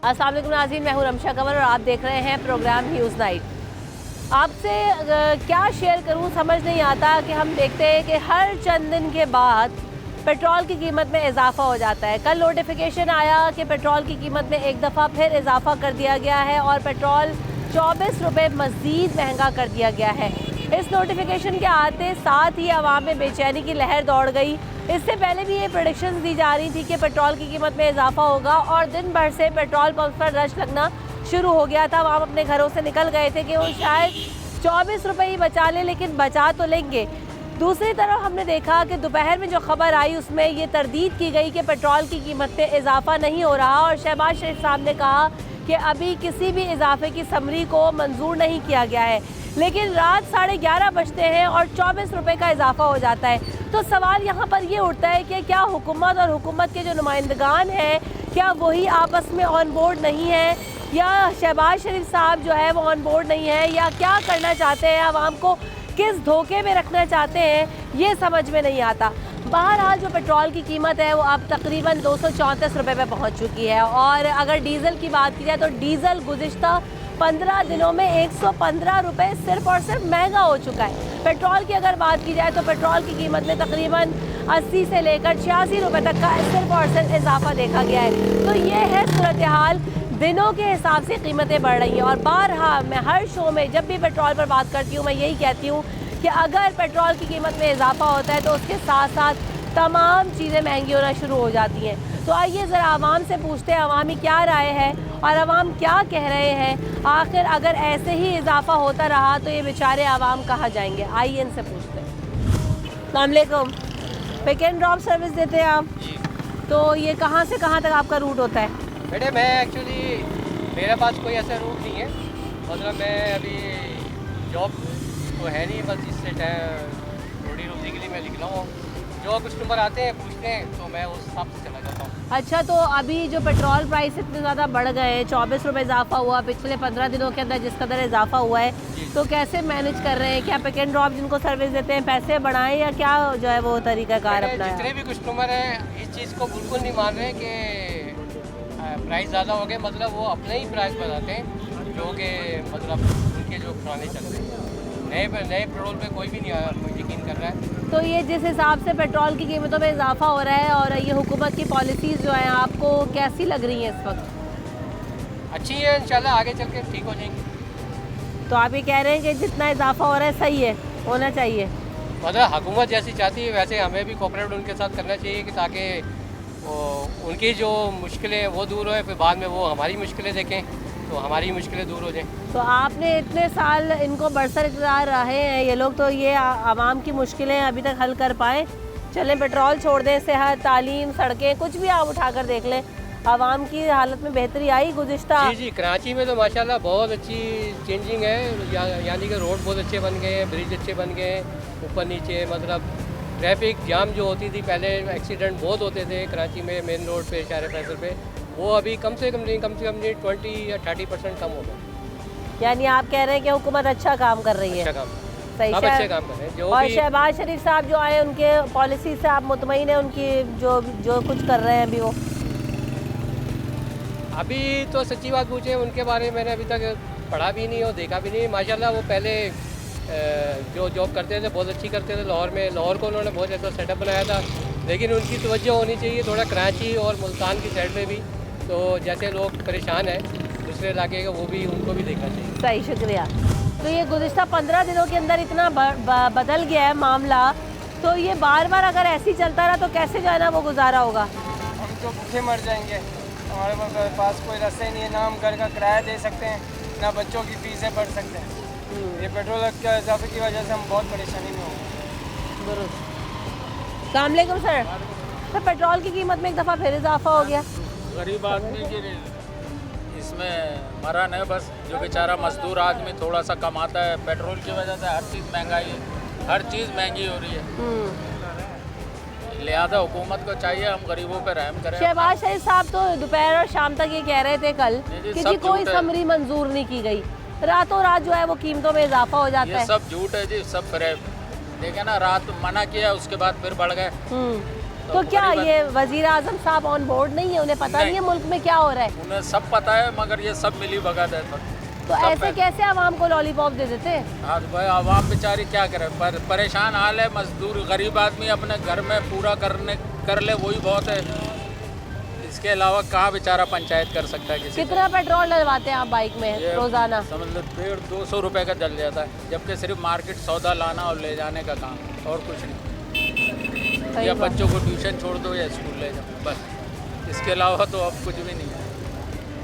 अस्सलाम वालेकुम नाज़रीन, मैं हूं रमशा कंवर और आप देख रहे हैं प्रोग्राम न्यूज़ नाइट। आपसे क्या शेयर करूं समझ नहीं आता कि हम देखते हैं कि हर चंद दिन के बाद पेट्रोल की कीमत में इजाफा हो जाता है। कल नोटिफिकेशन आया कि पेट्रोल की कीमत में एक दफ़ा फिर इजाफा कर दिया गया है और पेट्रोल 24 रुपये मज़ीद महंगा कर दिया गया है। इस नोटिफिकेशन के आते साथ ही आवाम में बेचैनी की लहर दौड़ गई। इससे पहले भी ये प्रेडिक्शंस दी जा रही थी कि पेट्रोल की कीमत में इजाफा होगा और दिन भर से पेट्रोल पंप पर रश लगना शुरू हो गया था। आवाम अपने घरों से निकल गए थे कि वो शायद 24 रुपये ही बचा लें, लेकिन बचा तो लेंगे। दूसरी तरफ हमने देखा कि दोपहर में जो खबर आई उसमें ये तरदीद की गई कि पेट्रोल की कीमत में इजाफा नहीं हो रहा और शहबाज शरीफ साहब ने कहा कि अभी किसी भी इजाफे की समरी को मंजूर नहीं किया गया है। लेकिन रात 11:30 बजते हैं और 24 रुपये का इजाफा हो जाता है। तो सवाल यहाँ पर ये उठता है कि क्या हुकूमत और हुकूमत के जो नुमाइंदगान हैं क्या वही आपस में ऑन बोर्ड नहीं है, या शहबाज शरीफ साहब जो है वो ऑन बोर्ड नहीं है, या क्या करना चाहते हैं, आवाम को किस धोखे में रखना चाहते हैं, ये समझ में नहीं आता। बहरहाल जो पेट्रोल की कीमत है वो अब तकरीबन 234 रुपये पे पहुँच चुकी है और अगर डीज़ल की बात की जाए तो डीज़ल गुज़िश्ता 15 दिनों में 115 रुपये सिर्फ और सिर्फ महंगा हो चुका है। पेट्रोल की अगर बात की जाए तो पेट्रोल की कीमत में तकरीबन 80 से लेकर 86 रुपये तक का सिर्फ और सिर्फ इजाफा देखा गया है। तो ये है सूरत हाल, दिनों के हिसाब से कीमतें बढ़ रही हैं। और बारहा मैं हर शो में जब भी पेट्रोल पर बात करती हूँ मैं यही कहती हूँ कि अगर पेट्रोल की कीमत में इजाफा होता है तो उसके साथ साथ तमाम चीज़ें महंगी होना शुरू हो जाती हैं। तो आइए ज़रा आवाम से पूछते हैं अवामी क्या राय है और अवाम क्या कह रहे हैं। आखिर अगर ऐसे ही इजाफा होता रहा तो ये बेचारे अवाम कहाँ जाएंगे। आइए इनसे पूछते हैं। अस्सलाम वालेकुम, पिक एंड ड्रॉप सर्विस देते हैं आप? तो ये कहाँ से कहाँ तक आपका रूट होता है? बेटे मैं एक्चुअली मेरे पास कोई ऐसा रूट नहीं है, मतलब मैं अभी जॉब तो है नहीं, बस इससे रोटी रोजी के लिए मैं निकला हूँ। जो कस्टमर आते हैं पूछते हैं तो मैं उस हिसाब से चला जाता हूँ। अच्छा, तो अभी जो पेट्रोल प्राइस इतने ज़्यादा बढ़ गए हैं, 24 रुपये इजाफा हुआ पिछले 15 दिनों के अंदर जिस कदर इजाफा हुआ है, तो कैसे मैनेज कर रहे हैं? क्या पिक एंड ड्रॉप जिनको सर्विस देते हैं पैसे बढ़ाएं या क्या जो है वो तरीक़ाकार अपनाएं? जितने भी कस्टमर हैं इस चीज़ को बिल्कुल नहीं मान रहे कि प्राइस ज़्यादा हो गए, मतलब वो अपने ही प्राइस बताते हैं जो कि मतलब उनके जो पुराने चल रहे हैं। नए पेट्रोल पे कोई भी नहीं यकीन कर रहा है। तो ये जिस हिसाब से पेट्रोल की कीमतों में इजाफा हो रहा है और ये हुकूमत की पॉलिसीज़ जो हैं आपको कैसी लग रही हैं इस वक्त? अच्छी है, इंशाल्लाह आगे चल के ठीक हो जाएंगी। तो आप ये कह रहे हैं कि जितना इजाफा हो रहा है सही है, होना चाहिए? मतलब हुकूमत जैसी चाहती है वैसे हमें भी कोऑपरेट उनके साथ करना चाहिए कि ताकि उनकी जो मुश्किलें वो दूर हो, फिर बाद में वो हमारी मुश्किलें देखें तो हमारी मुश्किलें दूर हो जाएं। तो आपने इतने साल इनको बरसर इक़्तिदार रहे हैं ये लोग, तो ये आवाम की मुश्किलें अभी तक हल कर पाए? चलें पेट्रोल छोड़ दें, सेहत, तालीम, सड़कें, कुछ भी आप उठा कर देख लें, आवाम की हालत में बेहतरी आई गुज़िश्ता? जी कराची में तो माशाल्लाह बहुत अच्छी चेंजिंग है, यानी कि रोड बहुत अच्छे बन गए हैं, ब्रिज अच्छे बन गए हैं, ऊपर नीचे मतलब ट्रैफिक जाम जो होती थी पहले, एक्सीडेंट बहुत होते थे कराची में मेन रोड पे शार फैसल पे, वो अभी कम से कम नहीं 20 या 30% कम हो गया। यानी आप कह रहे हैं कि हुकूमत अच्छा काम कर रही है? अच्छा काम, सही, सब अच्छे काम कर रहे हैं। और शहबाज शरीफ साहब जो आए उनके पॉलिसी से आप मुतमईन हैं, उनकी जो कुछ कर रहे हैं अभी? वो अभी तो सच्ची बात पूछे उनके बारे में मैंने अभी तक पढ़ा भी नहीं और देखा भी नहीं। माशाल्लाह वो पहले जो जॉब करते थे बहुत अच्छी करते थे लाहौर में, लाहौर को उन्होंने बहुत अच्छा सेटअप बनाया था, लेकिन उनकी तवज्जो होनी चाहिए थोड़ा कराची और मुल्तान की साइड में भी, तो जैसे लोग परेशान हैं दूसरे इलाके के वो भी उनको भी देखना चाहिए। सही, शुक्रिया। तो ये गुज़िश्ता 15 दिनों के अंदर इतना बदल गया है मामला, तो ये बार बार अगर ऐसे ही चलता रहा तो कैसे जो है ना वो गुजारा होगा? हम तो भूखे मर जाएंगे, हमारे पास कोई रास्ता ही नहीं है, ना हम घर का किराया दे सकते हैं ना बच्चों की फीसें भर सकते हैं। ये पेट्रोल के इजाफे की वजह से हम बहुत परेशानी में होंगे। दुरुस्त। अस्सलाम वालेकुम सर, तो पेट्रोल की कीमत में एक दफ़ा फिर इजाफा हो गया। गरीब आदमी की इसमें मरण है बस, जो बेचारा मजदूर आदमी थोड़ा सा कमाता है, पेट्रोल की वजह से हर चीज़ महंगाई है, हर चीज़ महंगी हो रही है। लिहाजा हुकूमत को चाहिए हम गरीबों पे रहम करें। शहबाज शरीफ साहब तो दोपहर और शाम तक ये कह रहे थे कल कि जी कोई समरी मंजूर नहीं की गई, रातों रात जो है वो कीमतों में इजाफा हो जाता है। ये सब झूठ है जी, सब फ्रेब। देखे ना, रात मना किया उसके बाद फिर बढ़ गए। तो क्या गरीब ये वजीर आजम साहब ऑन बोर्ड नहीं है, उन्हें पता नहीं है मुल्क में क्या हो रहा है? उन्हें सब पता है, मगर ये सब मिली भगत है। तो ऐसे कैसे आवाम को लॉलीपॉप दे देते हैं? हाँ तो भाई आवाम बेचारी क्या करे, परेशान हाल है। मजदूर गरीब आदमी अपने घर में पूरा कर ले वही बहुत है, इसके अलावा कहाँ बेचारा पंचायत कर सकता है किसी कितना पेट्रोल डलवाते हैं आप बाइक में ये रोजाना? समझ लो 150-200 रुपये का जल जाता है, जबकि सिर्फ मार्केट सौदा लाना और ले जाने का काम, और कुछ नहीं। सही या बात। बच्चों को ट्यूशन छोड़ दो या स्कूल ले जाओ, बस। इसके अलावा तो अब कुछ भी नहीं है।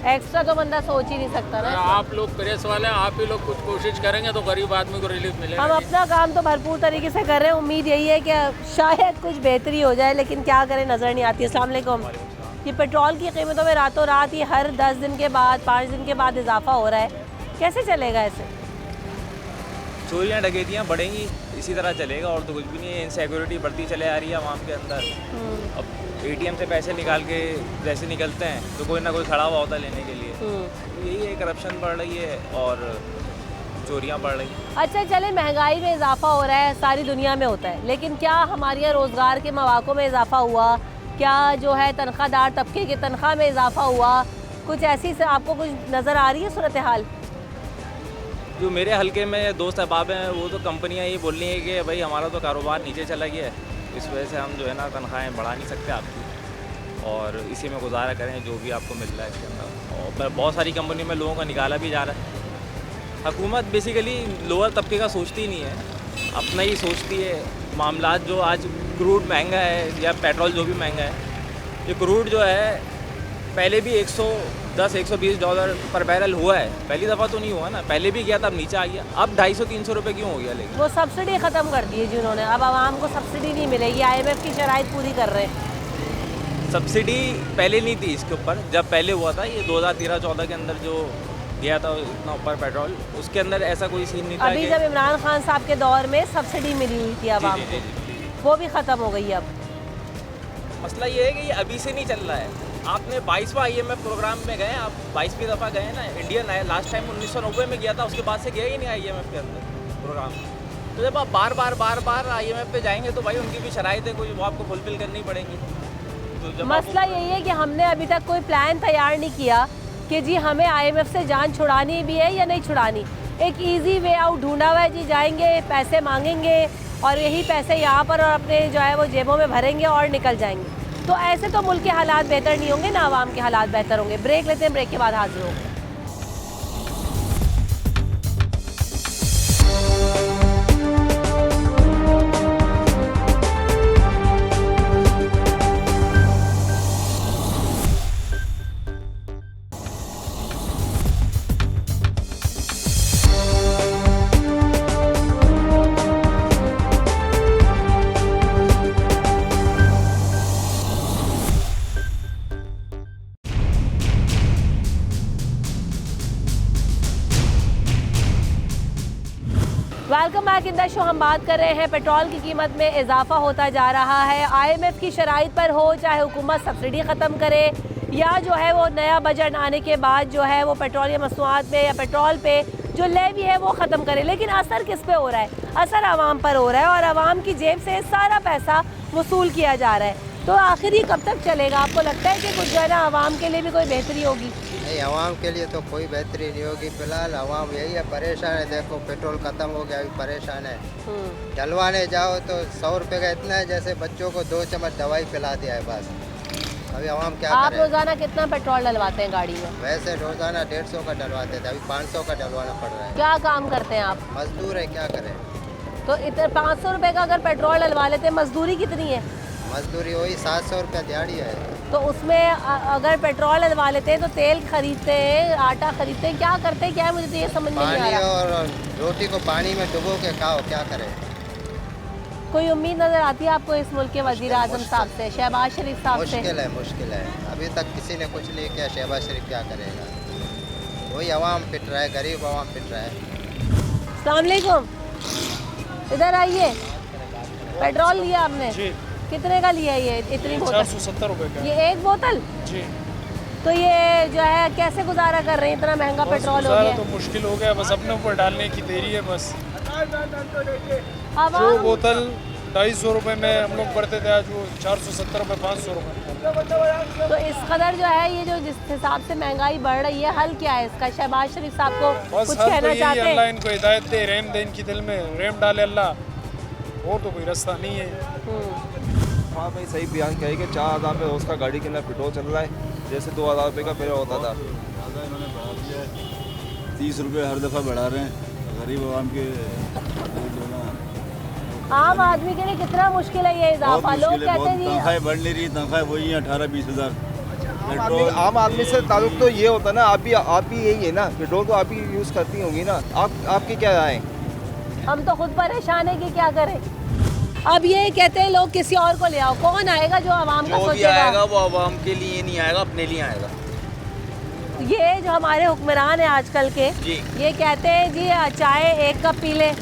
एक्स्ट्रा तो बंदा सोच ही नहीं सकता ना। आप लोग प्रेस वाले हैं, आप ही लोग कुछ कोशिश करेंगे तो गरीब आदमी को रिलीफ मिलेगा। हम अपना काम तो भरपूर तरीके से कर रहे हैं, उम्मीद यही है कि शायद कुछ बेहतरी हो जाए, लेकिन क्या करें, नज़र नहीं आती। अस्सलाम वालेकुम। ये पेट्रोल की कीमतों में रातों रात ही हर 10 दिन के बाद 5 दिन के बाद इजाफा हो रहा है, कैसे चलेगा ऐसे? चोरियाँ डकैतियाँ बढ़ेंगी, इसी तरह चलेगा और तो कुछ भी नहीं है। इनसिक्योरिटी बढ़ती चले आ रही है आवाम के अंदर। अब एटीएम से पैसे निकाल के जैसे निकलते हैं तो कोई ना कोई खड़ा हुआ होता है लेने के लिए। तो यही है, करप्शन बढ़ रही है और चोरियाँ बढ़ रही हैं। अच्छा चले, महंगाई में इजाफा हो रहा है, सारी दुनिया में होता है, लेकिन क्या हमारे यहाँ रोज़गार के मौक़ों में इजाफा हुआ? क्या जो है तनख्वाहदार तबके की तनख्वाह में इजाफा हुआ? कुछ ऐसी से आपको कुछ नज़र आ रही है सूरत हाल? जो मेरे हलके में दोस्त अहबाब हैं वो तो कंपनियां ये बोल रही हैं कि भाई हमारा तो कारोबार नीचे चला गया है, इस वजह से हम जो है ना तनख्वाहें बढ़ा नहीं सकते आपकी, और इसी में गुजारा करें जो भी आपको मिल रहा है इसके अंदर। और पर बहुत सारी कंपनियों में लोगों को निकाला भी जा रहा है। हुकूमत बेसिकली लोअर तबके का सोचती नहीं है, अपना ही सोचती है। मामलात जो आज क्रूड महंगा है या पेट्रोल जो भी महंगा है, ये क्रूड जो है पहले भी $110-120 पर बैरल हुआ है, पहली दफ़ा तो नहीं हुआ ना, पहले भी गया था अब नीचे आ गया, अब 250-300 रुपये क्यों हो गया? लेकिन वो सब्सिडी ख़त्म कर दी है जिन्होंने, अब आवाम को सब्सिडी नहीं मिलेगी, IMF की शराइत पूरी कर रहे हैं। सब्सिडी पहले नहीं थी इसके ऊपर, जब पहले हुआ था ये 2013-14 के अंदर जो गया था इतना ऊपर पेट्रोल, उसके अंदर ऐसा कोई सीन नहीं था। अभी जब इमरान खान साहब के दौर में सब्सिडी मिली हुई थी आवाम को, वो भी ख़त्म हो गई अब। मसला ये है कि ये अभी से नहीं चल रहा है। आपने 22वां IMF प्रोग्राम में गए, आप 22वीं दफ़ा गए ना, इंडियन आए लास्ट टाइम 1990 में गया था, उसके बाद से गया ही नहीं IMF के अंदर प्रोग्राम। तो जब आप बार बार IMF पे जाएंगे तो भाई उनकी भी शराइतें कोई वो आपको फुलफिल करनी पड़ेंगी। तो जब मसला यही है कि हमने अभी तक कोई प्लान तैयार नहीं किया कि जी हमें IMF से जान छुड़ानी भी है या नहीं छुड़ानी। एक इजी वे आउट ढूंढा हुआ है जी, जाएंगे पैसे मांगेंगे और यही पैसे यहाँ पर और अपने जो है वो जेबों में भरेंगे और निकल जाएंगे। तो ऐसे तो मुल्क के हालात बेहतर नहीं होंगे ना, आवाम के हालात बेहतर होंगे। ब्रेक लेते हैं, ब्रेक के बाद हाजिर होंगे। Welcome back in the show. हम बात कर रहे हैं पेट्रोल की कीमत में इजाफा होता जा रहा है। IMF की शराइत पर हो, चाहे हुकूमत सब्सिडी ख़त्म करे या जो है वो नया बजट आने के बाद जो है वो पेट्रोलियम मसनूआत में या पेट्रोल पे जो लेवी है वो ख़त्म करे, लेकिन असर किस पे हो रहा है? असर आवाम पर हो रहा है और आवाम की जेब से सारा पैसा वसूल किया जा रहा है। तो आखिर ये कब तक चलेगा? आपको लगता है कि कुछ जो है ना आवाम के लिए भी कोई बेहतरी होगी? नहीं, आवाम के लिए तो कोई बेहतरी नहीं होगी। फिलहाल आवाम यही है, परेशान है। देखो पेट्रोल ख़त्म हो गया, अभी परेशान है। डलवाने जाओ तो 100 रुपये का इतना है जैसे बच्चों को 2 चम्मच दवाई पिला दिया है बस। अभी आवाम क्या आप करे? रोज़ाना कितना पेट्रोल डलवाते हैं गाड़ी में? वैसे रोज़ाना 150 का डलवाते थे, अभी 500 का डलवाना पड़ रहा है। क्या काम करते हैं आप? मजदूर है, क्या करें? तो इतने 500 रुपये का अगर पेट्रोल डलवा लेते हैं, मजदूरी कितनी है? मजदूरी वही 700 रुपया दिहाड़ी है। तो उसमें अगर पेट्रोल डलवा लेते हैं तो तेल खरीदते हैं, आटा खरीदते हैं, क्या करते हैं? क्या है, मुझे तो ये समझ नहीं आ पानी रहा। और रोटी को पानी में डुबो के खाओ, क्या करें? कोई उम्मीद नज़र आती है आपको इस मुल्क के वज़ीर आज़म साहब से, शहबाज शरीफ साहब से? मुश्किल है। अभी तक किसी ने कुछ नहीं किया। शहबाज शरीफ क्या करेगा? वही आवाम पिट रहा है, गरीब आवाम पिट रहा है। अस्सलाम वालेकुम, इधर आइए। पेट्रोल लिया आपने? जी। कितने का लिया ये इतनी बोतल? 470 रुपये का। ये एक बोतल? जी। तो ये जो है कैसे गुजारा कर रहे हैं? इतना महंगा पेट्रोल हो गया तो मुश्किल हो गया, बस अपने ऊपर डालने की देरी है बस। जो आवाम बोतल 250 रुपये में हम लोग बढ़ते थे, आज वो 470 रुपये 500 रुपये। तो इस कदर जो है ये जो जिस हिसाब से महंगाई बढ़ रही है, हल क्या है इसका? शहबाज शरीफ साहब को बस कुछ हर तो कहना यही चाहते अल्लाह हैं? इनको हिदायत दे, रहम दे इनकी दिल में, रहम डाले अल्लाह, और तो कोई रास्ता नहीं है। हाँ भाई सही बयान किया है कि 4000 रुपये रोज़ का गाड़ी के अंदर पेट्रोल चल रहा है, जैसे 2000 रुपये का पहले होता था। ज़्यादा इन्होंने बढ़ा दिया है, 30 रुपये हर दफ़ा बढ़ा रहे हैं, गरीब आवाम के जो ना आम आदमी के लिए कितना मुश्किल है ये इजाफा? लोग कहते हैं जी तनख्वाहें बढ़ नहीं रही, तनख्वाहें वही हैं 18-20 हज़ार। आम आदमी से ताल्लुक तो ये होता है ना, आप भी यही है ना, पेट्रोल तो आप ही यूज़ करती होंगी ना, आपकी क्या राय है? हम तो खुद परेशान है कि क्या करें। अब ये कहते हैं लोग किसी और को ले आओ, कौन आएगा जो आवाम का जो भी सोचेगा? आएगा वो आवाम के लिए नहीं आएगा, अपने लिए आएगा। ये जो हमारे हुक्मरान हैं आजकल के, जी। ये कहते हैं जी चाय 1 कप पी ले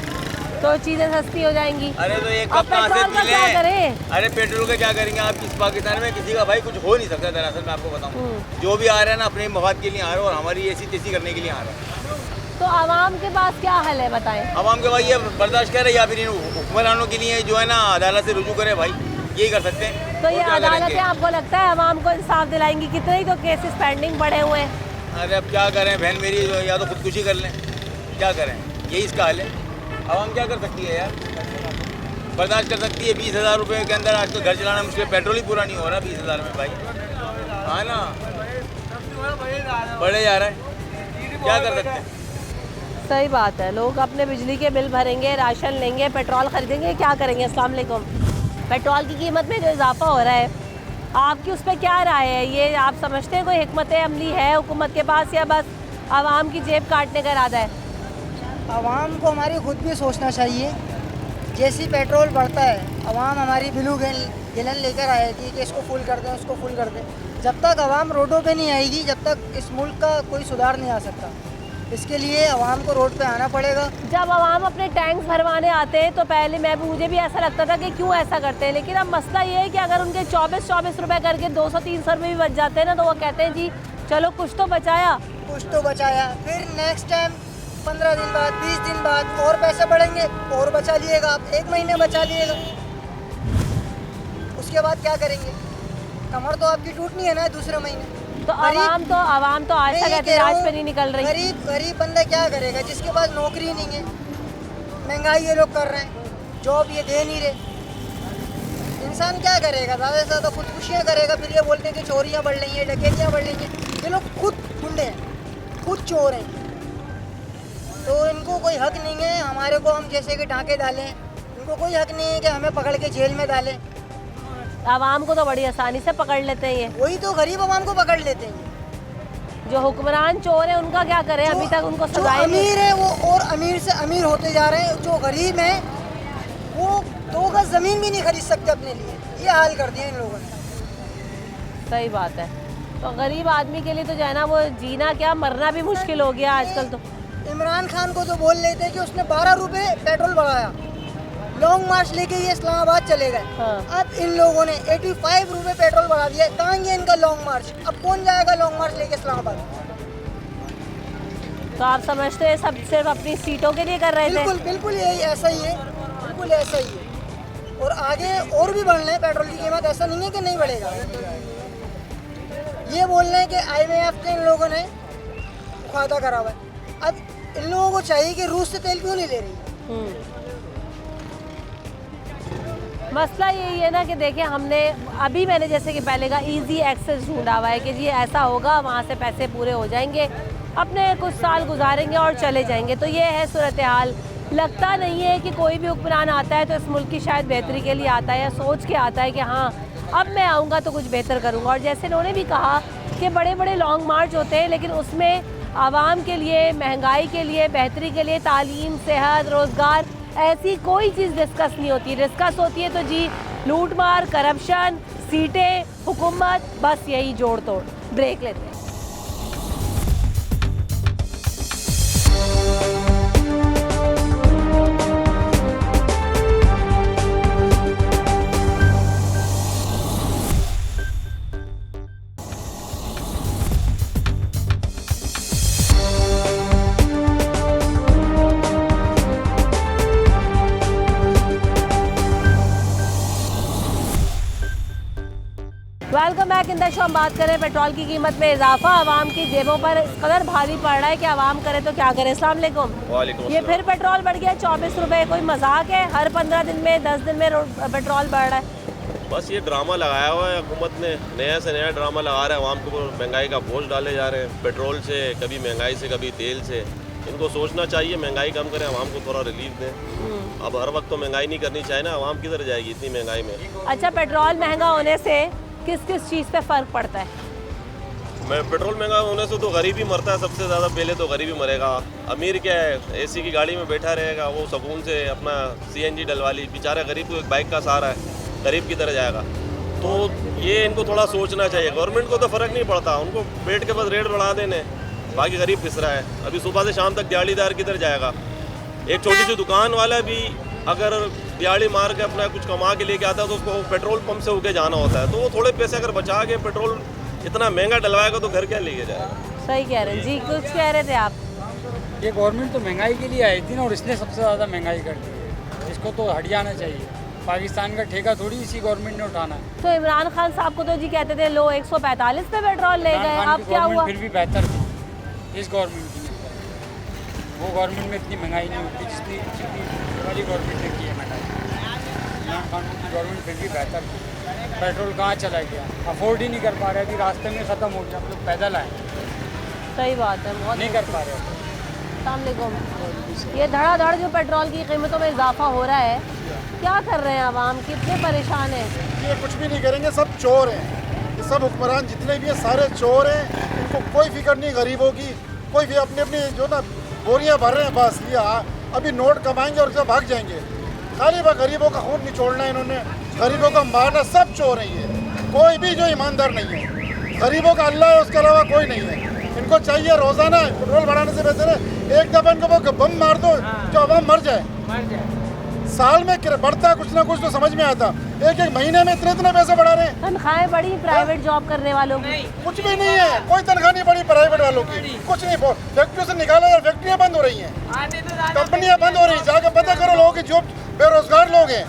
तो चीज़ें सस्ती हो जाएंगी। अरे तो एक अब कप कहाँ से पेट्रोल का पी क्या लें? करें? अरे पेट्रोल का क्या करेंगे आप? इस पाकिस्तान में किसी का भाई कुछ हो नहीं सकता। दरअसल मैं आपको बताऊं, जो भी आ रहा है ना अपने मफाद के लिए आ रहा है और हमारी ऐसी तेजी करने के लिए आ रहा है। तो आवाम के पास क्या हल है बताएं? आवाम के भाई ये बर्दाश्त करे या फिर इन हुक्मरानों के लिए जो है ना अदालत से रुजू करे भाई, यही कर सकते हैं। तो ये और क्या अदालतें करेंगे? आपको लगता है आवाम को इंसाफ दिलाएंगी? कितने ही तो केसेस पेंडिंग पड़े हुए हैं। अरे अब क्या करें बहन मेरी, जो या तो खुदकुशी कर लें, क्या करें, यही इसका हाल है। आवाम क्या कर सकती है यार, बर्दाश्त कर सकती है। 20,000 रुपये के अंदर आजकल घर चलाना मुश्किल, पेट्रोल ही पूरा नहीं हो रहा 20,000 में भाई। हाँ ना, बढ़े जा रहा है, क्या कर सकते हैं। सही बात है, लोग अपने बिजली के बिल भरेंगे, राशन लेंगे, पेट्रोल खरीदेंगे, क्या करेंगे? अस्सलाम वालेकुम। पेट्रोल की कीमत में जो इजाफा हो रहा है, आपकी उस पर क्या राय है? ये आप समझते हैं कोई हिकमत अमली है हुकूमत के पास, या बस आवाम की जेब काटने का इरादा है? आवाम को हमारी खुद भी सोचना चाहिए। जैसे ही पेट्रोल बढ़ता है, आवाम हमारी ब्लू गैलन लेकर आएगी कि इसको फुल कर दें, उसको फुल कर दें। जब तक आवाम रोडों पे नहीं आएगी, जब तक इस मुल्क का कोई सुधार नहीं आ सकता। इसके लिए आवाम को रोड पे आना पड़ेगा। जब आवाम अपने टैंक्स भरवाने आते हैं तो पहले मुझे भी ऐसा लगता था कि क्यों ऐसा करते हैं, लेकिन अब मसला ये है कि अगर उनके 24-24 रुपये करके 200-300 रुपये भी बच जाते हैं ना, तो वो कहते हैं जी चलो कुछ तो बचाया। कुछ तो बचाया, फिर नेक्स्ट टाइम 15 दिन बाद, 20 दिन बाद और पैसे बढ़ेंगे, और बचा लिएगा आप, 1 महीने बचा लिएगा। उसके बाद क्या करेंगे? कमर तो आपकी टूटनी है ना दूसरे महीने। तो आवाम तो आज तक एहतजाज पे नहीं निकल रही। गरीब बंदा क्या करेगा जिसके पास नौकरी नहीं है? महंगाई ये लोग कर रहे हैं, जॉब ये दे नहीं रहे। इंसान क्या करेगा? ज़्यादा से ज़्यादा खुदकुशियाँ करेगा। फिर ये बोलते हैं कि चोरियाँ बढ़ रही हैं, डकैतियाँ बढ़ रही हैं। ये लोग खुद गुंडे हैं, खुद चोर हैं, तो इनको कोई हक नहीं है हमारे को हम जैसे कि डांके डालें। इनको कोई हक नहीं है कि हमें पकड़ के जेल में डालें। आवाम को तो बड़ी आसानी से पकड़ लेते हैं ये। वही तो गरीब आवाम को पकड़ लेते हैं। जो हुक्मरान चोर है उनका क्या करें? अभी तक उनको जो सजाएं नहीं। अमीर है वो और अमीर से अमीर होते जा रहे हैं। जो गरीब है वो 2 गज ज़मीन भी नहीं खरीद सकते अपने लिए। ये हाल कर दिया इन लोगों ने। सही बात है। तो गरीब आदमी के लिए तो जो है ना, वो जीना क्या मरना भी मुश्किल हो गया आजकल। तो इमरान खान को तो बोल लेते हैं कि उसने 12 रुपये पेट्रोल बढ़ाया, लॉन्ग मार्च लेके ये इस्लामाबाद चले गए। हाँ। अब इन लोगों ने 85 रुपये पेट्रोल बढ़ा दिया। कहाँ गया इनका लॉन्ग मार्च? अब कौन जाएगा लॉन्ग मार्च लेके इस्लामाबाद? तो आप समझते हैं सब सिर्फ अपनी सीटों के लिए कर रहे थे? बिल्कुल बिल्कुल यही ऐसा ही है, बिल्कुल ऐसा ही है। और आगे और भी बढ़ना है पेट्रोल की कीमत, ऐसा नहीं है कि नहीं बढ़ेगा। ये बोल रहे हैं कि IMF के इन लोगों ने मुखाता करा हुआ है। अब इन लोगों को चाहिए कि रूस से तेल क्यों नहीं ले रही? मसला यही है ना कि देखिए, मैंने जैसे कि पहले का इजी एक्सेस ढूंढा हुआ है कि जी ऐसा होगा, वहाँ से पैसे पूरे हो जाएंगे, अपने कुछ साल गुजारेंगे और चले जाएंगे। तो ये है सूरत हाल। लगता नहीं है कि कोई भी हुक्मरान आता है तो इस मुल्क की शायद बेहतरी के लिए आता है, या सोच के आता है कि हाँ अब मैं आऊँगा तो कुछ बेहतर करूँगा। और जैसे उन्होंने भी कहा कि बड़े बड़े लॉन्ग मार्च होते हैं, लेकिन उसमें आवाम के लिए, महंगाई के लिए, बेहतरी के लिए, तालीम, सेहत, रोज़गार, ऐसी कोई चीज़ डिस्कस नहीं होती। डिस्कस होती है तो जी लूट मार, करप्शन, सीटें, हुकूमत, बस यही जोड़ तोड़। ब्रेक लेते हैं। Welcome back in the show. हम बात करें पेट्रोल की कीमत में इजाफा आवाम की जेबों पर इस कदर भारी पड़ रहा है कि आवाम करे तो क्या करे। अस्सलाम वालेकुम। वालेकुम ये फिर पेट्रोल बढ़ गया 24 रुपए, कोई मजाक है? हर 15 दिन में 10 दिन में पेट्रोल बढ़ रहा है। बस ये ड्रामा लगाया हुआ है हुकूमत ने, नया से नया ड्रामा लगा रहा है। आवाम के ऊपर महंगाई का बोझ डाले जा रहे हैं, पेट्रोल से, कभी महंगाई से, कभी तेल से। इनको सोचना चाहिए महंगाई कम करें, आवाम को थोड़ा रिलीफ दें। अब हर वक्त तो महंगाई नहीं करनी चाहिए ना, आवाम किधर जाएगी इतनी महंगाई में। अच्छा, पेट्रोल महंगा होने से किस किस चीज़ पे फ़र्क पड़ता है? पेट्रोल महंगा होने से तो गरीब ही मरता है सबसे ज़्यादा। पहले तो गरीब ही मरेगा। अमीर क्या है, एसी की गाड़ी में बैठा रहेगा, वो सुकून से अपना CNG डलवा ली। बेचारा गरीब को एक बाइक का सहारा है, गरीब की तरह जाएगा। तो ये इनको थोड़ा सोचना चाहिए। गवर्नमेंट को तो फ़र्क नहीं पड़ता, उनको पेट के बस रेट बढ़ा देने, बाकी गरीब पिस रहा है। अभी सुबह से शाम तक दिहाड़ीदार किधर जाएगा? एक छोटी सी दुकान वाला भी अगर दिहाड़ी मार के अपना कुछ कमा के लेके आता है तो उसको पेट्रोल पंप से होके जाना होता है। तो वो थोड़े पैसे अगर बचा के पेट्रोल इतना महंगा डलवाएगा तो घर क्या लेके जाएगा? सही कह रहे हैं जी। कुछ कह रहे थे आप? ये गवर्नमेंट तो महंगाई के लिए आई थी ना, और इसने सबसे ज़्यादा महंगाई कर दी है। इसको तो हट जाना चाहिए। पाकिस्तान का ठेका थोड़ी इसी गवर्नमेंट ने उठाना है। तो इमरान खान साहब को तो जी कहते थे लो 145 पे पेट्रोल ले गए, अब क्या हुआ? फिर भी बेहतर थी इस गवर्नमेंट की। वो गवर्नमेंट में इतनी महंगाई नहीं होती जितनी हमारी गवर्नमेंट ने की है महंगाई। इमरान खान की गवर्नमेंट फिर भी बेहतर थी। पेट्रोल कहाँ चला गया, अफोर्ड ही नहीं कर पा रहे थे, रास्ते में ख़त्म हो गया, हम लोग पैदल आए। सही बात है, बहुत नहीं कर पा रहे। अस्सलाम वालेकुम। ये धड़ाधड़ जो पेट्रोल की कीमतों में इजाफा हो रहा है, क्या कर रहे हैं आवाम, कितने परेशान हैं? ये कुछ भी नहीं करेंगे, सब चोर हैं। ये सब हुक्मरान जितने भी हैं सारे चोर हैं। इनको कोई फिक्र नहीं गरीबों की। कोई भी अपनी अपनी जो ना बोरियां भर रहे हैं, बस लिया अभी नोट कमाएंगे और सब भाग जाएंगे। खाली गरीबों का खून निचोड़ना है इन्होंने, गरीबों का मारना। सब चोर हैं ये, कोई भी जो ईमानदार नहीं है। गरीबों का अल्लाह है, उसके अलावा कोई नहीं है। इनको चाहिए रोज़ाना पेट्रोल बढ़ाने से बेहतर है एक दफ़ा इनको वो बम मार दो जो आवाम मर जाए। साल में बढ़ता कुछ ना कुछ तो समझ में आता। एक एक महीने में इतने इतने पैसे बढ़ा रहे हैं। तनख्वाहें बढ़ी प्राइवेट जॉब करने वालों की? कुछ भी नहीं है, कोई तनख्वाह नहीं बढ़ी प्राइवेट वालों की, कुछ नहीं। फैक्ट्रियों से निकाला यार, फैक्ट्रियाँ बंद हो रही हैं, कंपनियाँ बंद हो रही हैं। जाके पता करो लोगों की जो बेरोजगार लोग हैं,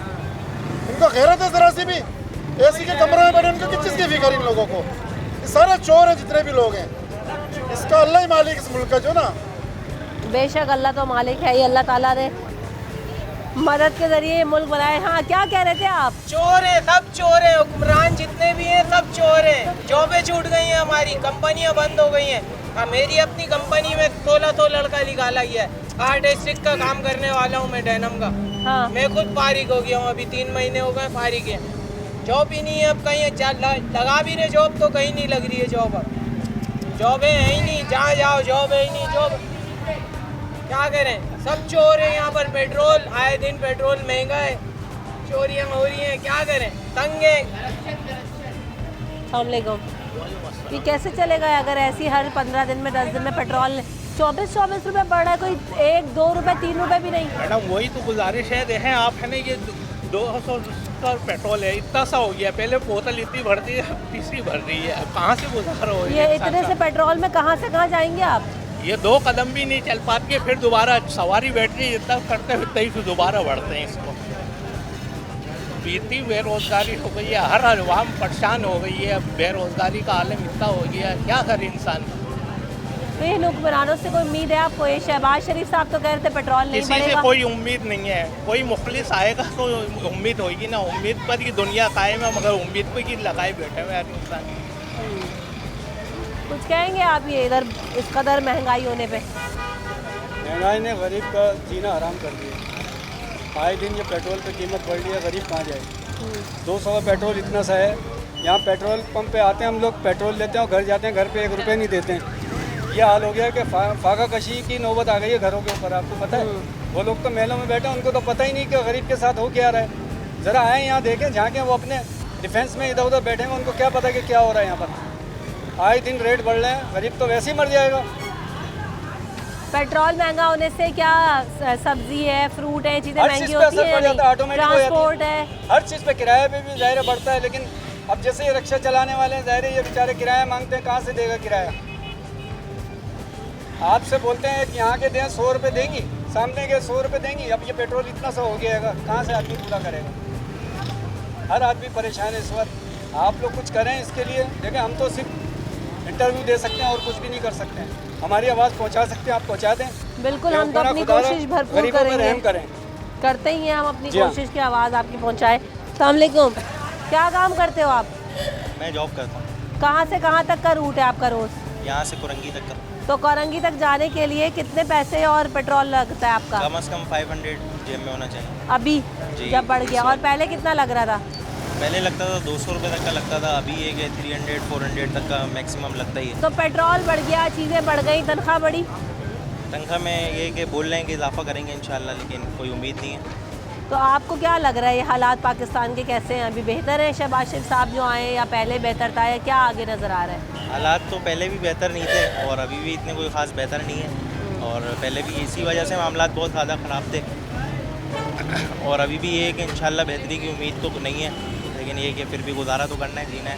इनको गैरत है जरा सी भी? एसी के कमरे में बैठे, उनको किस चीज़ की फिक्र इन लोगों को? ये सारे चोर हैं जितने भी लोग हैं। इसका अल्लाह ही मालिक इस मुल्क का जो ना। बेशक अल्लाह तो मालिक है ही। अल्लाह ताला ने मदद के जरिए मुल्क बनाए। हाँ, क्या कह रहे थे आप? चोर है, सब चोर है। हुक्मरान जितने भी हैं सब चोर हैं। जॉबें छूट गई हैं, हमारी कंपनियां बंद हो गई हैं। मेरी अपनी कंपनी में 16 लड़का निकाला गया है। 8 डिस्ट्रिक्ट का काम करने वाला हूँ मैं, डेनम का। हाँ। मैं खुद फारिग हो गया हूँ, अभी 3 महीने हो गए फारिग है। जॉब ही नहीं है अब कहीं। लगा भी रहे जॉब तो कहीं नहीं लग रही है जॉब। अब जॉबें है ही नहीं, जहाँ जाओ जॉब है ही नहीं। जॉब क्या करें, सब चोर हैं यहाँ पर। पेट्रोल आए दिन पेट्रोल महंगा है, चोरियाँ हो रही हैं, क्या करें, तंग है। अस्सलामुअलैकुम। ये कैसे चलेगा अगर ऐसी हर 15 दिन में 10 दिन में पेट्रोल 24 रुपए बढ़ रहा है? कोई 1, 2 रुपए, 3 रुपए भी नहीं? मैडम वही तो गुजारिश है, देखें आप है ना, ये 200 का पेट्रोल है, इतना सा हो गया। पहले बोतल इतनी भरती है, तीसरी भर रही है, कहाँ से गुजारा हो? ये इतने से पेट्रोल में कहाँ से कहाँ जाएंगे आप? ये 2 कदम भी नहीं चल पाती है, फिर दोबारा सवारी बैटरी इतना करते फिरते ही फिर दोबारा बढ़ते हैं इसको। इतनी बेरोजगारी हो गई है, हर अवाम परेशान हो गई है। बेरोजगारी का आलम इतना हो गया, क्या करे इंसान। तो इन हुक्मरानों से कोई उम्मीद है आपको? ये शहबाज शरीफ साहब तो कह रहे थे पेट्रोल नहीं बढ़ेगा। किसी से कोई उम्मीद नहीं है। कोई मुखलिस आएगा तो उम्मीद होगी ना। उम्मीद पर ही दुनिया कायम है, मगर उम्मीद पर ही लगाए बैठे हुए हर इंसान। कुछ कहेंगे आप ये इधर इस कदर महंगाई होने पे? महंगाई ने गरीब का जीना हराम कर दिया। आए दिन ये पेट्रोल पे कीमत बढ़ रही है, गरीब कहाँ जाए? 200 का पेट्रोल इतना सा है। यहाँ पेट्रोल पंप पे आते हैं हम लोग, पेट्रोल लेते हैं और घर जाते हैं, घर पे 1 रुपये नहीं देते हैं। ये हाल हो गया कि फाका कशी की नौबत आ गई है घरों के ऊपर। आपको पता है, वो लोग तो महलों में बैठे हैं, उनको तो पता ही नहीं कि गरीब के साथ हो क्या रहा है। ज़रा आए यहाँ देखें, झाँकें, वो अपने डिफेंस में इधर उधर बैठे हैं, उनको क्या पता कि क्या हो रहा है यहाँ पर। आए दिन रेट बढ़ रहे हैं, गरीब तो वैसे ही मर जाएगा। पेट्रोल महंगा होने से क्या सब्जी है, फ्रूट है, चीज़ें महंगी होती हैं, ट्रांसपोर्ट है, हर चीज़ पे किराया भी ज़ाहिर बढ़ता है। लेकिन अब जैसे ये रिक्शा चलाने वाले हैं, ज़ाहिर ये बेचारे किराया मांगते हैं, कहाँ से देगा किराया? आपसे बोलते हैं कि यहाँ के दें 100 रुपये देंगी, सामने के 100 रुपये देंगी। अब ये पेट्रोल इतना सा हो गया, कहाँ से आदमी पूरा करेगा? हर आदमी परेशान है इस वक्त। आप लोग कुछ करें इसके लिए। देखिए हम तो सिर्फ इंटरव्यू दे सकते हैं और कुछ भी नहीं कर सकते हैं। हमारी आवाज़ पहुंचा सकते हैं, आप पहुंचा दें। बिल्कुल, हम तो अपनी कोशिश भरपूर गरीबों पे रहम करेंगे, करें। करते ही हैं हम अपनी जी हाँ। कोशिश की आवाज़ आपकी पहुंचाए। अस्सलाम वालेकुम, क्या काम करते हो आप? मैं जॉब करता हूँ। कहाँ से कहाँ तक का रूट है आपका रोज़? यहाँ से कुरंगी तक का। तो कोरंगी तक जाने के लिए कितने पैसे और पेट्रोल लगता है आपका? कम से कम 500 जेब में होना चाहिए। अभी जी, जब बढ़ गया, और पहले कितना लग रहा था? पहले लगता था 200 रुपये तक का लगता था, अभी ये कि 300 400 तक का मैक्सिमम लगता ही है। तो पेट्रोल बढ़ गया, चीज़ें बढ़ गई, तनख्वाह बढ़ी? तनख्वाह में ये कि बोल रहे हैं कि इजाफा करेंगे इंशाल्लाह, लेकिन कोई उम्मीद नहीं है। तो आपको क्या लग रहा है ये हालात पाकिस्तान के कैसे हैं? अभी बेहतर है शहबाज शरीफ साहब जो आए, या पहले बेहतर था, या क्या आगे नज़र आ रहा है? हालात तो पहले भी बेहतर नहीं थे और अभी भी इतने कोई ख़ास बेहतर नहीं है, और पहले भी इसी वजह से मामलात बहुत ज़्यादा ख़राब थे, और अभी भी ये है कि इंशाल्लाह बेहतरी की उम्मीद तो नहीं है, लेकिन ये कि फिर भी गुजारा तो करना है, जीना है,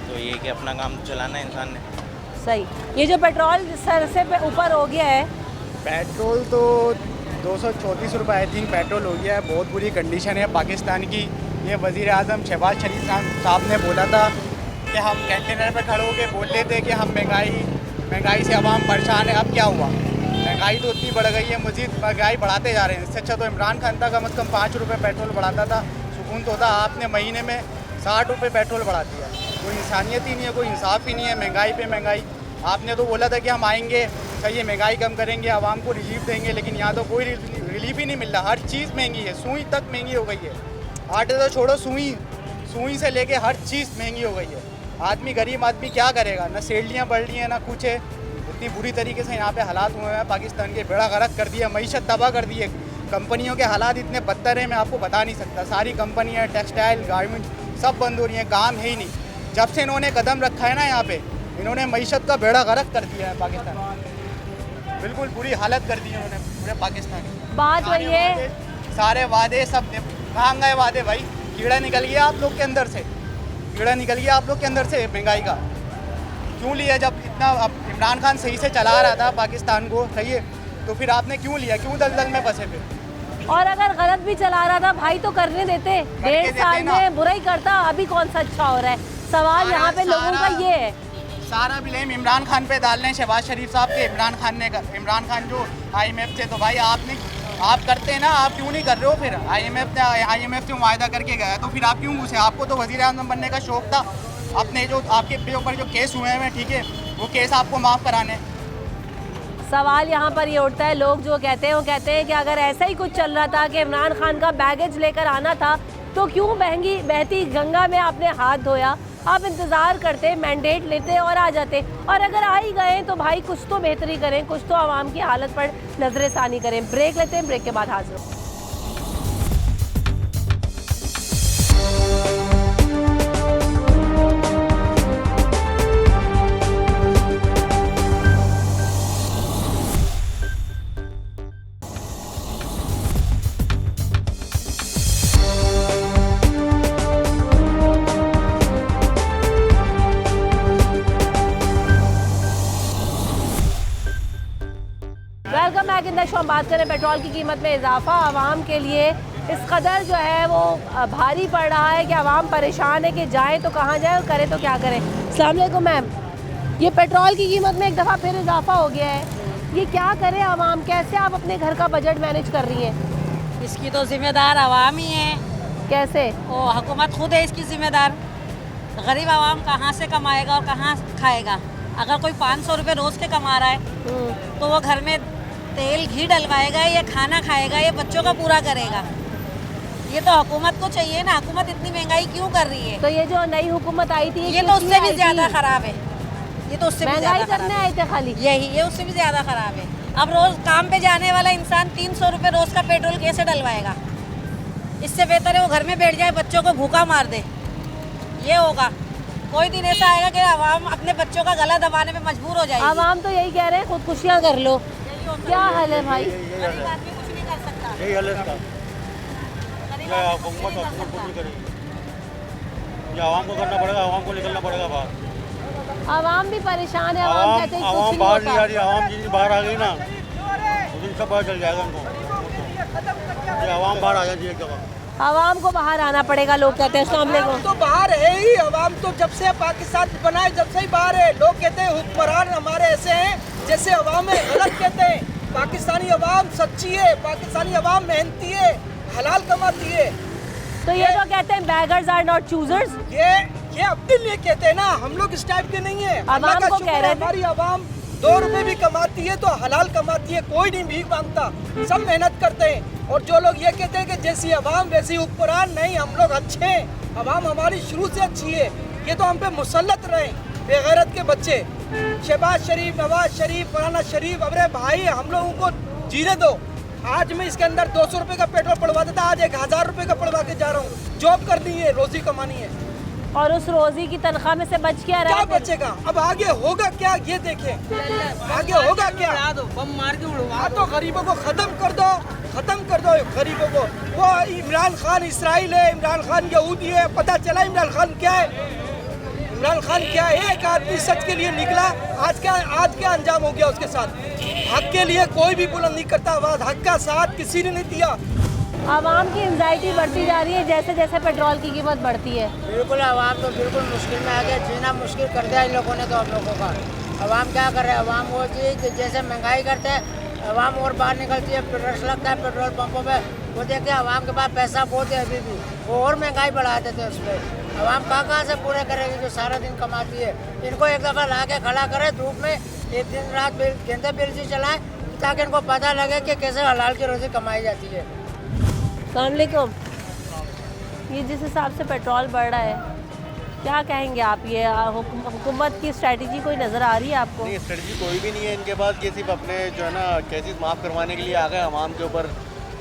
तो ये कि अपना काम तो चलाना है इंसान ने। सही। ये जो पेट्रोल सर से ऊपर हो गया है, पेट्रोल तो 234 रुपये आई थिंक पेट्रोल हो गया है। बहुत बुरी कंडीशन है पाकिस्तान की। ये वज़ीर आज़म शहबाज शरीफ साहब ने बोला था कि हम कंटेनर पे खड़े होकर बोलते थे कि हम महंगाई से आवाम परेशान है। अब क्या हुआ? महंगाई तो इतनी बढ़ गई है, मज़ीद महंगाई बढ़ाते जा रहे हैं। इससे अच्छा तो इमरान खान था, कम से कम 5 रुपये पेट्रोल बढ़ाता था, सुकून तो था। आपने महीने में 60 रुपये पेट्रोल बढ़ा दिया। कोई इंसानियत ही नहीं है, कोई इंसाफ ही नहीं है। महंगाई पे महंगाई। आपने तो बोला था कि हम आएंगे, सही महंगाई कम करेंगे, आवाम को रिलीफ देंगे, लेकिन यहाँ तो कोई रिलीफ ही नहीं मिल रहा। हर चीज़ महंगी है, सुई तक महंगी हो गई है। आटे तो छोड़ो, सुई से लेके हर चीज़ महंगी हो गई है। आदमी, गरीब आदमी क्या करेगा? ना सैलरियाँ बढ़ रही हैं, ना कुछ है। इतनी बुरी तरीके से यहाँ पे हालात हुए हैं पाकिस्तान के, बेड़ा गर्क कर दिया, मईशत तबाह कर दी है। कंपनियों के हालात इतने बदतर हैं, मैं आपको बता नहीं सकता। सारी कंपनियाँ, टेक्सटाइल, गारमेंट सब बंद हो रही हैं, काम है ही नहीं। जब से इन्होंने कदम रखा है ना यहाँ पे, इन्होंने मईशत का बेड़ा गर्क कर दिया है पाकिस्तान। बिल्कुल बुरी हालत कर दी है उन्होंने पूरे पाकिस्तान की। बात वही है, सारे वादे सब कहाँ गए वादे भाई? कीड़ा निकल गया आप लोग के अंदर से, कीड़ा निकल गया आप लोग के अंदर से महंगाई का। क्यों लिया? जब इतना अब इमरान खान सही से चला रहा था पाकिस्तान को, सही है, तो फिर आपने क्यों लिया? क्यों दलदल में फंसे फिर? और अगर गलत भी चला रहा था भाई तो करने देते। 1.5 साल में बुरा ही करता, अभी कौन सा अच्छा हो रहा है? सवाल यहाँ पे लोगों का ये है। सारा ब्लेम इमरान खान पे डाल रहे हैं, शहबाज शरीफ साहब के। इमरान खान जो IMF से, तो भाई आप करते हैं ना, आप क्यों नहीं कर रहे हो फिर? IMF से मुआहदा करके गया, तो फिर आप क्यों घुसे? आपको तो वज़ीर आज़म बनने का शौक था। अपने जो आपके ऊपर जो केस हुए हैं, ठीक है, वो केस आपको माफ़ कराने। सवाल यहाँ पर ये उठता है, लोग जो कहते हैं वो कहते हैं कि अगर ऐसा ही कुछ चल रहा था कि इमरान खान का बैगेज लेकर आना था, तो क्यों बहती गंगा में आपने हाथ धोया? आप इंतज़ार करते, मैंडेट लेते और आ जाते। और अगर आ ही गए तो भाई कुछ तो बेहतरी करें, कुछ तो आवाम की हालत पर नजरसानी करें। ब्रेक लेते हैं, ब्रेक के बाद हाजिर हों। Welcome back in the show. हम बात करें पेट्रोल की कीमत में इजाफा। आवाम के लिए इस कदर जो है वो भारी पड़ रहा है कि आवाम परेशान है कि जाए तो कहाँ जाए और करे तो क्या करें। अस्सलाम वालेकुम मैम, ये पेट्रोल की कीमत में एक दफ़ा फिर इजाफा हो गया है, ये क्या करे आवाम? कैसे आप अपने घर का बजट मैनेज कर रही हैं? इसकी तो जिम्मेदार आवाम ही है। कैसे? वो हुकूमत खुद है इसकी जिम्मेदार। गरीब आवाम कहाँ से कमाएगा और कहाँ खाएगा? अगर कोई 500 रुपये रोज़ के कमा रहा है तो वो घर में तेल घी डलवाएगा या खाना खाएगा या बच्चों का पूरा करेगा? ये तो हुकूमत को चाहिए ना। हुकूमत इतनी महंगाई क्यों कर रही है? तो ये जो नई हुकूमत आई थी, ये तो उससे भी ज़्यादा ख़राब है। ये तो उससे भी महंगाई करने आए थे खाली यही, ये उससे भी ज़्यादा ख़राब है। अब रोज़ काम पे जाने वाला इंसान 300 रुपये रोज़ का पेट्रोल कैसे डलवाएगा? इससे बेहतर है वो घर में बैठ जाए, बच्चों को भूखा मार दे। ये होगा। कोई दिन ऐसा आएगा कि आवाम अपने बच्चों का गला दबाने में मजबूर हो जाएगी। आवाम तो यही कह रहे हैं खुदकुशियाँ कर लो। क्या हाल है भाई? गरीब आदमी कुछ नहीं कर सकता। यही हाल है इसका। हुकूमत कुछ नहीं करेगी, ये आवाम को करना पड़ेगा, आवाम को निकलना पड़ेगा बाहर। आवाम भी परेशान है। आवाम कहते हैं आवाम बाहर नहीं आ रही। आवाम जिस दिन बाहर आ गई ना, उस दिन सब पता चल जाएगा उनको। ये आवाम बाहर आ जाती है एक जगह। आवाम को बाहर आना पड़ेगा, लोग कहते हैं। अस्सलाम वालेकुम। तो बाहर है ही, अवाम तो जब से पाकिस्तान बनाए जब से ही बाहर है। लोग कहते हैं हुक्मरान हमारे ऐसे हैं जैसे अवाम है, गलत कहते हैं। पाकिस्तानी अवाम सच्ची है, पाकिस्तानी अवाम मेहनती है, हलाल कमाती है। तो ये जो कहते हैं बेगर्स आर नॉट चूजर्स, ये अपने लिए कहते हैं ना, हम लोग इस टाइप के नहीं है। अल्लाह का शुक्र है हमारी अवाम 2 रुपए भी कमाती है तो हलाल कमाती है, कोई नहीं भीख मांगता, सब मेहनत करते हैं। और जो लोग ये कहते हैं कि जैसी अवाम वैसी हुक्मरान, नहीं, हम लोग अच्छे हैं, अवाम हमारी शुरू से अच्छी है। ये तो हम पे मुसल्लत रहे बेगैरत के बच्चे, शहबाज शरीफ, नवाज शरीफ, फलाना शरीफ। अरे भाई हम लोगों को जीने दो। आज मैं इसके अंदर 200 रुपए का पेट्रोल पड़वा देता, आज 1000 रुपए का पड़वा के जा रहा हूँ। जॉब करनी है, रोजी कमानी है, और उस रोजी की तनख्वाह में से बच क्या रहा? क्या बचेगा? अब आगे होगा क्या ये देखें, आगे होगा क्या? बम मार के उड़वा दो, गरीबों को खत्म कर दो, खत्म कर दो गरीबों को। वो इमरान खान इसराइल है, इमरान खान यहूदी है, पता चला इमरान खान क्या है? इमरान खान क्या है? एक आदमी सच के लिए निकला, आज क्या अंजाम हो गया उसके साथ? हक के लिए कोई भी बुलंद नहीं करता आवाज, हक का साथ किसी ने नहीं दिया। आवाम की एंजाइटी बढ़ती जा रही है जैसे जैसे पेट्रोल की कीमत बढ़ती है। बिल्कुल, आवाम तो बिल्कुल मुश्किल में आ गया, जीना मुश्किल कर दिया इन लोगों ने तो हम लोगों का। आवाम क्या कर रहे हैं? आवाम वो चीज़ जैसे महंगाई करते हैं, आवाम और बाहर निकलती है, रश लगता है पेट्रोल पंपों पे, वो देखते हैं आवाम के पास पैसा बहुत है अभी भी, वो और महंगाई बढ़ा देते हैं उस पर। आवाम कहाँ से पूरे करेगी जो सारा दिन कमाती है? इनको एक दफ़ा ला के खड़ा करे धूप में, एक दिन रात गेंदे बिजली चलाएं ताकि इनको पता लगे कि कैसे हलाल की रोजी कमाई जाती है। अस्सलामुअलैकुम। ये जिस हिसाब से पेट्रोल बढ़ रहा है, क्या कहेंगे आप? ये हुकूमत की स्ट्रेटजी कोई नज़र आ रही है आपको? नहीं, स्ट्रेटजी कोई भी नहीं है इनके पास। ये सिर्फ अपने जो है ना केसेस माफ़ करवाने के लिए आ गए, आवाम के ऊपर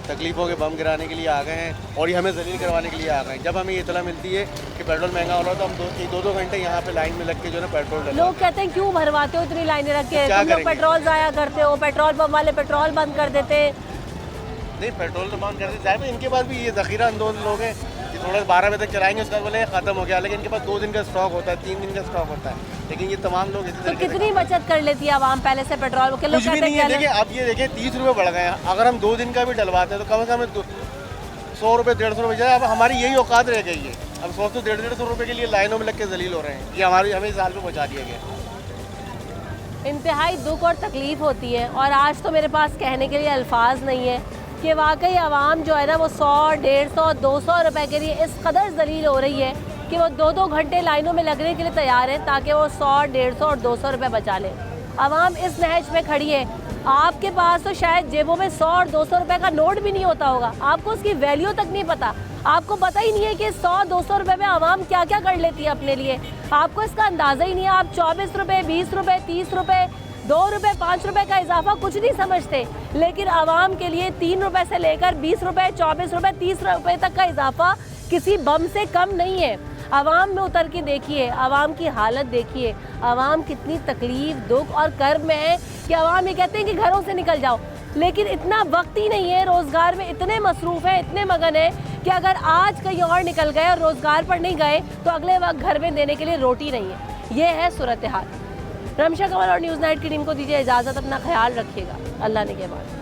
तकलीफ़ों के बम गिराने के लिए आ गए हैं और ये हमें जलील करवाने के लिए आ गए हैं। जब हमें ये इतला मिलती है कि पेट्रोल महंगा हो रहा है तो हम 2-2 घंटे यहाँ पे लाइन में लग के जो है ना पेट्रोल डलवाते हैं। लोग कहते हैं क्यों भरवाते हो इतनी लाइनें रख के? तुम लोग पेट्रोल ज़ाया करते हो, पेट्रोल पंप वाले पेट्रोल बंद कर देते हैं। नहीं, पेट्रोल तो बंद कर देते हैं, इनके पास भी ये ज़ख़ीरा अंदोज लोग हैं, थोड़ा 12 बजे तक चलाएंगे, उसके बाद बोले ख़त्म हो गया, लेकिन इनके पास 2 दिन का स्टॉक होता है, 3 दिन का स्टॉक होता है, लेकिन ये तमाम लोग इसी तो कितनी बचत कर लेती है आवाम पहले से पेट्रोल के? कुछ भी नहीं है। देखिए अब ये देखिए 30 रुपये बढ़ गए हैं, अगर हम 2 दिन का भी डलवाते हैं तो कम से कम 100 रुपये 150 रुपये जाए। अब हमारी यही औकात रह गई है, अब सोचते 150-150 रुपये के लिए लाइनों में लग के जलील हो रहे हैं। ये हमें इस हाल में पहुँचा दिया गया। इंतहाई दुख और तकलीफ़ होती है, और आज तो मेरे पास कहने के लिए अल्फाज नहीं है कि वाकई आवाम जो है ना वो 100, 150, 200 रुपए के लिए इस कदर जलील हो रही है कि वो 2-2 घंटे लाइनों में लगने के लिए तैयार है ताकि वो 100, 150 और 200 रुपए बचा लें। आवाम इस नहज में खड़ी है। आपके पास तो शायद जेबों में 100 और 200 रुपए का नोट भी नहीं होता होगा, आपको उसकी वैल्यू तक नहीं पता, आपको पता ही नहीं है कि 100-200 रुपए में आवाम क्या क्या कर लेती है अपने लिए, आपको इसका अंदाज़ा ही नहीं है। आप 24 रुपये, 20 रुपये, 30 रुपये, 2 रुपये, 5 रुपये का इजाफा कुछ नहीं समझते, लेकिन आवाम के लिए 3 रुपये से लेकर 20 रुपये, 24 रुपये, 30 रुपये तक का इजाफा किसी बम से कम नहीं है। आवाम में उतर के देखिए, आवाम की हालत देखिए, आवाम कितनी तकलीफ़, दुख और कर्ब में है कि आवाम ये कहते हैं कि घरों से निकल जाओ, लेकिन इतना वक्त ही नहीं है, रोज़गार में इतने मसरूफ़ हैं, इतने मगन हैं कि अगर आज कहीं और निकल गए और रोज़गार पर नहीं गए तो अगले वक्त घर में देने के लिए रोटी नहीं है। ये है सूरत हाल। रमशा कमल और न्यूज़ नाइट की टीम को दीजिए इजाज़त, अपना ख्याल रखिएगा, अल्लाह ने के बाद।